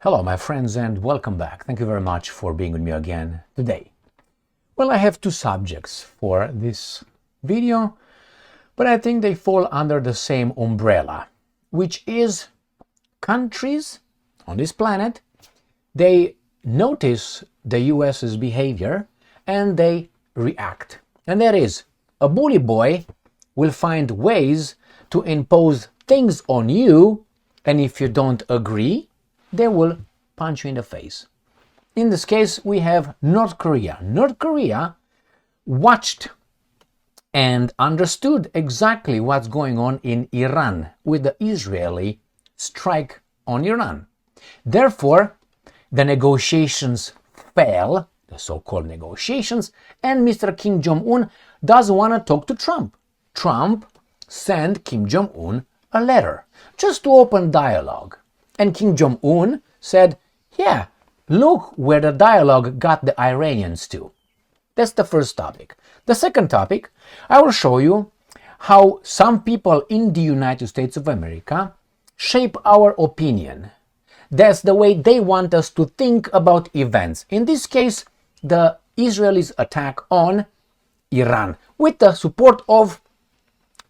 Hello, my friends, and welcome back. Thank you very much for being with me again today. Well, I have two subjects for this video, but I think they fall under the same umbrella, which is countries on this planet. They notice the US's behavior and they react. And that is, a bully boy will find ways to impose things on you, and if you don't agree, they will punch you in the face. In this case, we have North Korea. North Korea watched and understood exactly what's going on in Iran with the Israeli strike on Iran. Therefore, the negotiations fell, the so-called negotiations, and Mr. Kim Jong-un doesn't want to talk to Trump. Trump sent Kim Jong-un a letter just to open dialogue. And Kim Jong-un said, yeah, look where the dialogue got the Iranians to. That's the first topic. The second topic, I will show you how some people in the United States of America shape our opinion. That's the way they want us to think about events. In this case, the Israelis' attack on Iran with the support of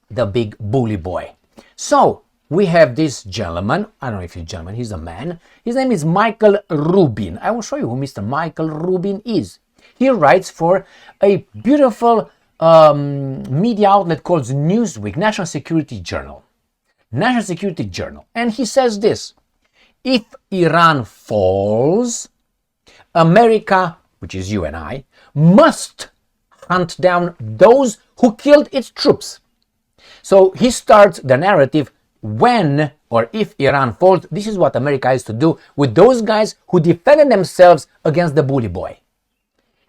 the big bully boy. So, we have this gentleman, I don't know if he's a gentleman, he's a man. His name is Michael Rubin. I will show you who Mr. Michael Rubin is. He writes for a beautiful media outlet called Newsweek, National Security Journal. National Security Journal. And he says this: if Iran falls, America, which is you and I, must hunt down those who killed its troops. So he starts the narrative: when or if Iran falls, this is what America has to do with those guys who defended themselves against the bully boy.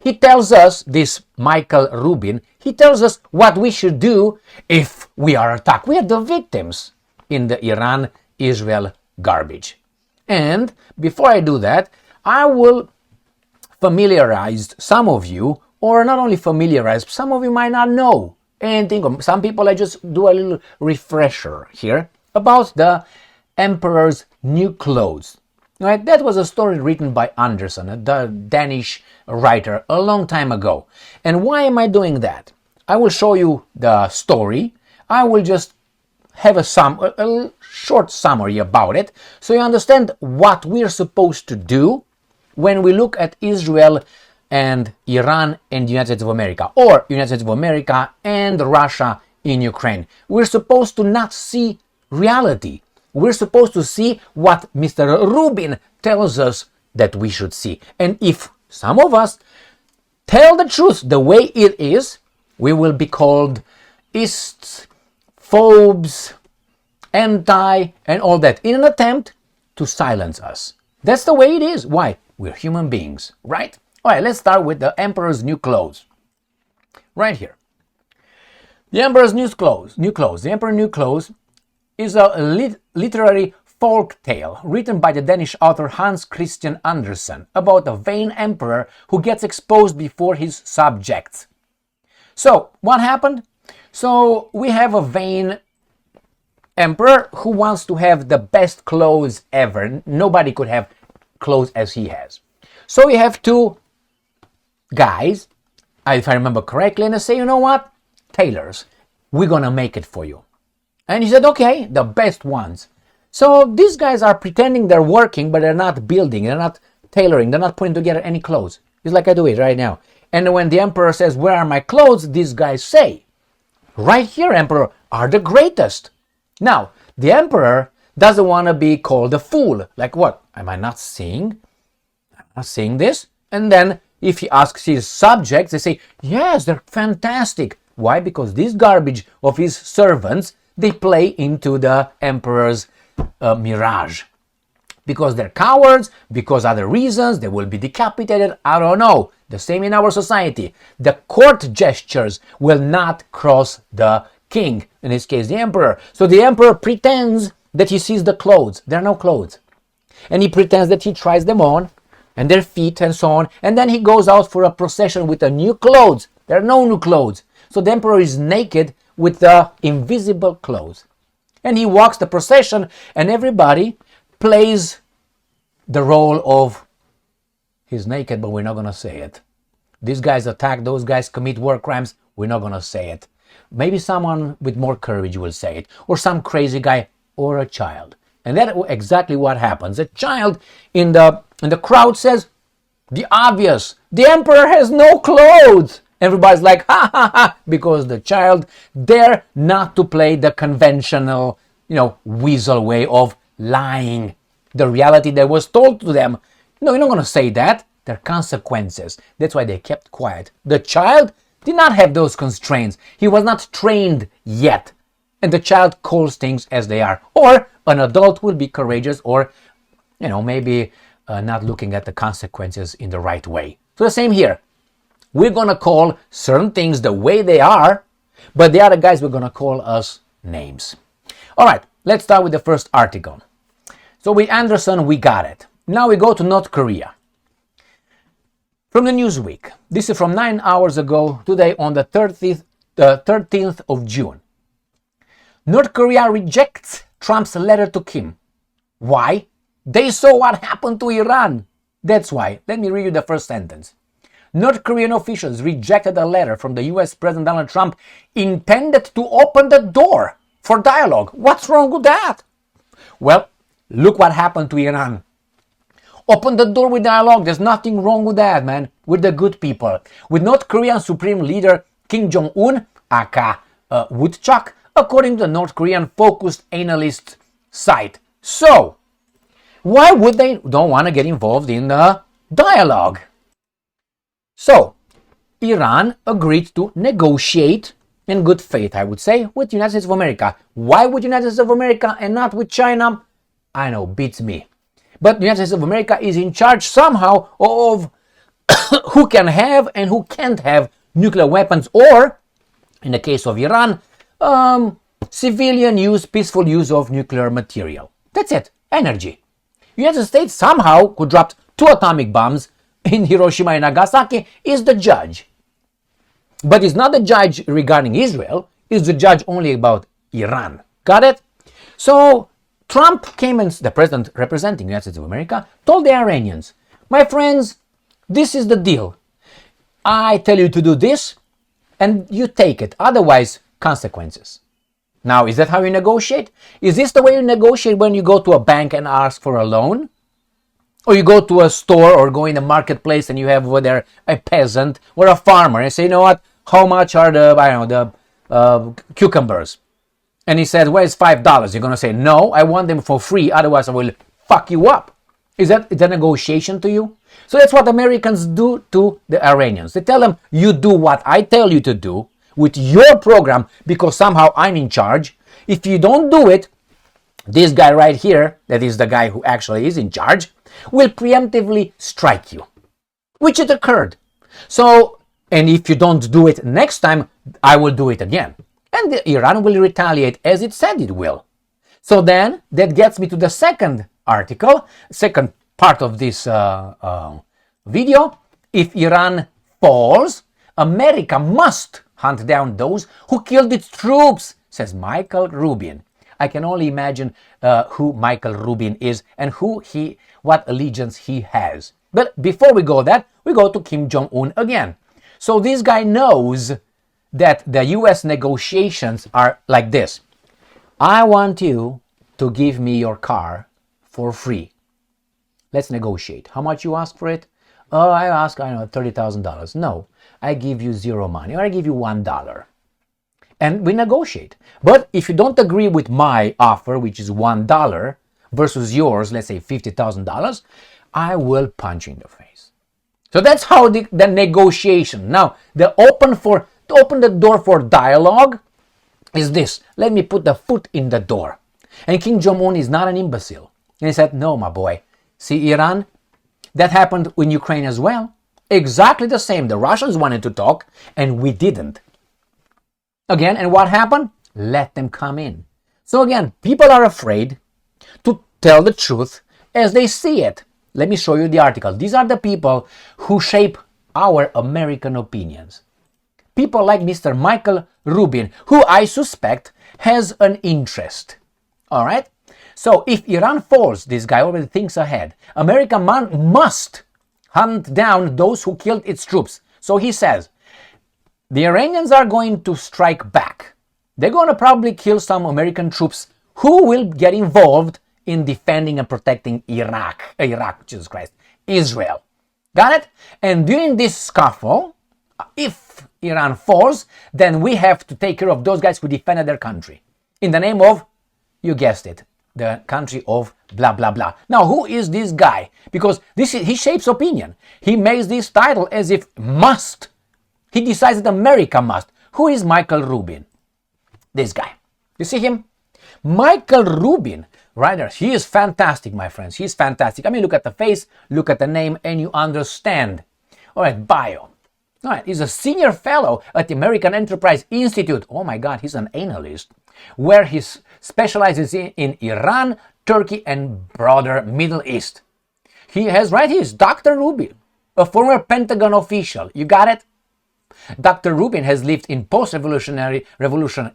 He tells us, this Michael Rubin, he tells us what we should do if we are attacked. We are the victims in the Iran-Israel garbage. And before I do that, I will familiarize some of you, or not only familiarize, some of you might not know anything. Some people, I just do a little refresher here about the emperor's new clothes. Right? That was a story written by Andersen, a Danish writer, a long time ago. And why am I doing that? I will show you the story. I will just have a short summary about it, so you understand what we're supposed to do when we look at Israel and Iran and the United States of America, or United States of America and Russia in Ukraine. We're supposed to not see reality. We're supposed to see what Mr. Rubin tells us that we should see. And if some of us tell the truth the way it is, we will be called ists, phobes, anti, and all that, in an attempt to silence us. That's the way it is. Why? We're human beings, right? All right, let's start with the emperor's new clothes. Right here. The emperor's new clothes. The emperor's new clothes is a literary folk tale written by the Danish author Hans Christian Andersen about a vain emperor who gets exposed before his subjects. So, what happened? So, we have a vain emperor who wants to have the best clothes ever. Nobody could have clothes as he has. So, we have two guys, if I remember correctly, and they say, you know what? Tailors, we're gonna make it for you. And he said, okay, the best ones. So these guys are pretending they're working, but they're not building, they're not tailoring, they're not putting together any clothes. It's like I do it right now. And when the emperor says, where are my clothes? These guys say, right here, emperor, are the greatest. Now, the emperor doesn't want to be called a fool. Like what? Am I not seeing? I'm not seeing this? And then if he asks his subjects, they say, yes, they're fantastic. Why? Because this garbage of his servants, they play into the emperor's mirage. Because they're cowards, because other reasons, they will be decapitated, I don't know. The same in our society. The court gestures will not cross the king, in this case the emperor. So the emperor pretends that he sees the clothes. There are no clothes. And he pretends that he tries them on, and their feet and so on, and then he goes out for a procession with the new clothes. There are no new clothes. So the emperor is naked with the invisible clothes. And he walks the procession, and everybody plays the role of he's naked, but we're not going to say it. These guys attack, those guys commit war crimes, we're not going to say it. Maybe someone with more courage will say it, or some crazy guy, or a child. And that's exactly what happens. A child in the crowd says, the obvious, the emperor has no clothes. Everybody's like, ha ha ha, because the child dare not to play the conventional, weasel way of lying. The reality that was told to them. No, you're not going to say that. There are consequences. That's why they kept quiet. The child did not have those constraints. He was not trained yet. And the child calls things as they are. Or an adult will be courageous, or, maybe not looking at the consequences in the right way. So the same here. We're going to call certain things the way they are, but the other guys, we're going to call us names. All right, let's start with the first article. So with Anderson, we got it. Now we go to North Korea. From the Newsweek. This is from 9 hours ago, today on the 13th of June. North Korea rejects Trump's letter to Kim. Why? They saw what happened to Iran. That's why. Let me read you the first sentence. North Korean officials rejected a letter from the US President Donald Trump intended to open the door for dialogue. What's wrong with that? Well, look what happened to Iran. Open the door with dialogue. There's nothing wrong with that, man. With the good people. With North Korean Supreme Leader Kim Jong-un, aka Woodchuck, according to the North Korean focused analyst site. So, why would they don't want to get involved in the dialogue? So, Iran agreed to negotiate, in good faith, I would say, with the United States of America. Why with the United States of America and not with China? I know, beats me. But the United States of America is in charge somehow of who can have and who can't have nuclear weapons, or, in the case of Iran, civilian use, peaceful use of nuclear material. That's it. Energy. The United States somehow, who dropped 2 atomic bombs in Hiroshima and Nagasaki, is the judge. But it's not the judge regarding Israel, it's the judge only about Iran. Got it? So Trump came, and the president representing the United States of America told the Iranians, my friends, this is the deal. I tell you to do this and you take it. Otherwise, consequences. Now, is that how you negotiate? Is this the way you negotiate when you go to a bank and ask for a loan? Or you go to a store or go in the marketplace and you have over there a peasant or a farmer and say, you know what, how much are the cucumbers? And he says, where's $5? You're going to say, no, I want them for free, otherwise I will fuck you up. Is that a negotiation to you? So that's what Americans do to the Iranians. They tell them, you do what I tell you to do with your program because somehow I'm in charge. If you don't do it, this guy right here, that is the guy who actually is in charge, will preemptively strike you, which it occurred. So, and if you don't do it next time, I will do it again. And Iran will retaliate as it said it will. So then, that gets me to the second article, second part of this video. If Iran falls, America must hunt down those who killed its troops, says Michael Rubin. I can only imagine who Michael Rubin is and what allegiance he has. But before we go that, we go to Kim Jong-un again. So this guy knows that the US negotiations are like this. I want you to give me your car for free. Let's negotiate. How much you ask for it? I ask, $30,000. No, I give you zero money, or I give you $1. And we negotiate. But if you don't agree with my offer, which is $1 versus yours, let's say $50,000, I will punch you in the face. So that's how the negotiation. Now, to open the door for dialogue is this. Let me put the foot in the door. And Kim Jong-un is not an imbecile. And he said, no, my boy. See Iran? That happened in Ukraine as well. Exactly the same. The Russians wanted to talk, and we didn't. Again, and what happened? Let them come in. So again, people are afraid to tell the truth as they see it. Let me show you the article. These are the people who shape our American opinions. People like Mr. Michael Rubin, who I suspect has an interest. All right? So if Iran falls, this guy already thinks ahead. America must hunt down those who killed its troops. So he says, the Iranians are going to strike back. They're going to probably kill some American troops who will get involved in defending and protecting Israel. Got it? And during this scuffle, if Iran falls, then we have to take care of those guys who defended their country. In the name of, you guessed it, the country of blah, blah, blah. Now, who is this guy? Because he shapes opinion. He makes this title as if must. He decides that America must. Who is Michael Rubin? This guy. You see him? Michael Rubin, right there. He is fantastic, my friends. He's fantastic. I mean, look at the face, look at the name, and you understand. All right, bio. All right, he's a senior fellow at the American Enterprise Institute. Oh my God, he's an analyst, where he specializes in Iran, Turkey, and broader Middle East. He has, right here, Dr. Rubin, a former Pentagon official. You got it? Dr. Rubin has lived in post-revolution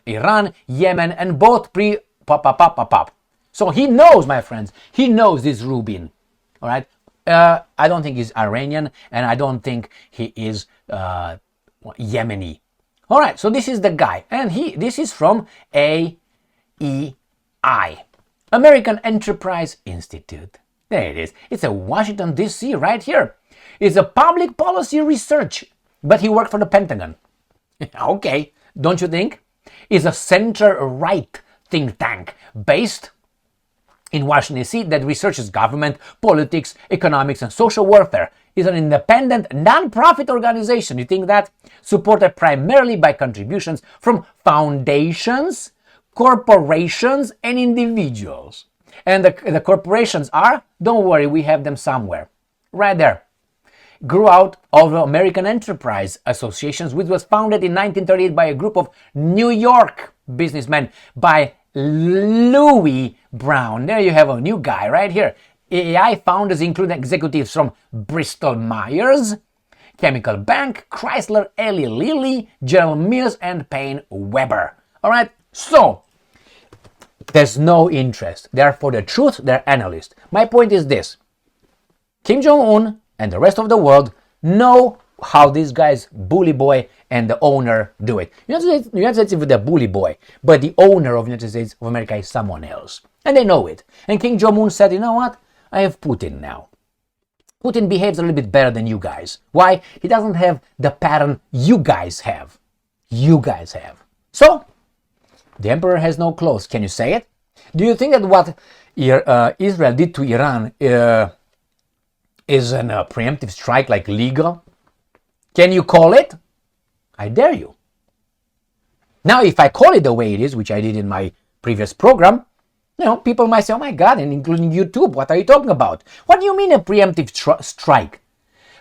Iran, Yemen, and both pre-pop. So he knows, my friends, he knows this Rubin. All right? I don't think he's Iranian, and I don't think he is Yemeni. All right, so this is the guy, and this is from AEI, American Enterprise Institute. There it is. It's a Washington, D.C. right here. It's a public policy research, but he worked for the Pentagon. Okay, don't you think? It's a center-right think tank based in Washington, D.C. that researches government, politics, economics, and social welfare. Is an independent, non-profit organization. You think that? Supported primarily by contributions from foundations, corporations, and individuals. And the corporations are, don't worry, we have them somewhere. Right there. Grew out of American Enterprise Associations, which was founded in 1938 by a group of New York businessmen by Louis Brown. There you have a new guy right here. AEI founders include executives from Bristol Myers, Chemical Bank, Chrysler, Eli Lilly, General Mills, and Payne Weber. All right, so there's no interest. They're for the truth, they're analysts. My point is this. Kim Jong-un and the rest of the world know how these guys, Bully Boy and the owner, do it. United States is the Bully Boy, but the owner of United States of America is someone else. And they know it. And Kim Jong-un said, you know what? I have Putin now. Putin behaves a little bit better than you guys. Why? He doesn't have the pattern you guys have. You guys have. So, the emperor has no clothes. Can you say it? Do you think that what Israel did to Iran is a preemptive strike, like legal? Can you call it? I dare you. Now, if I call it the way it is, which I did in my previous program, people might say, oh my God, and including YouTube, what are you talking about? What do you mean a preemptive strike?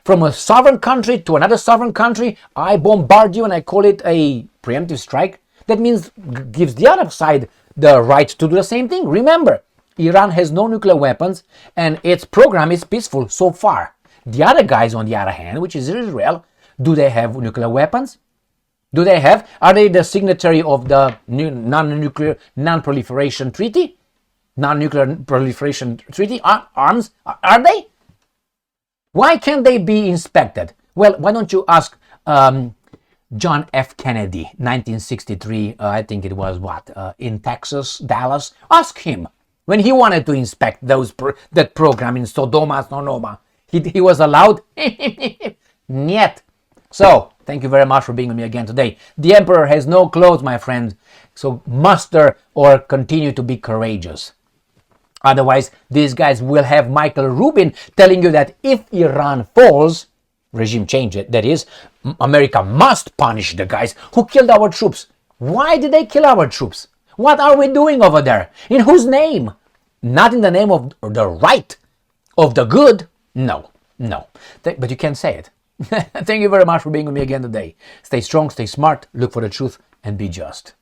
From a sovereign country to another sovereign country, I bombard you and I call it a preemptive strike? That means gives the other side the right to do the same thing. Remember, Iran has no nuclear weapons and its program is peaceful so far. The other guys, on the other hand, which is Israel, do they have nuclear weapons? Are they the signatory of the non-nuclear, non-proliferation treaty? Non-nuclear proliferation treaty arms, are they? Why can't they be inspected? Well, why don't you ask John F. Kennedy, 1963, I think it was in Texas, Dallas? Ask him when he wanted to inspect that program in Sodoma, Sonoma. He was allowed? Niet. So, thank you very much for being with me again today. The emperor has no clothes, my friend, so muster or continue to be courageous. Otherwise, these guys will have Michael Rubin telling you that if Iran falls, regime change, that is, America must punish the guys who killed our troops. Why did they kill our troops? What are we doing over there? In whose name? Not in the name of the right, of the good. No. But you can't say it. Thank you very much for being with me again today. Stay strong, stay smart, look for the truth, and be just.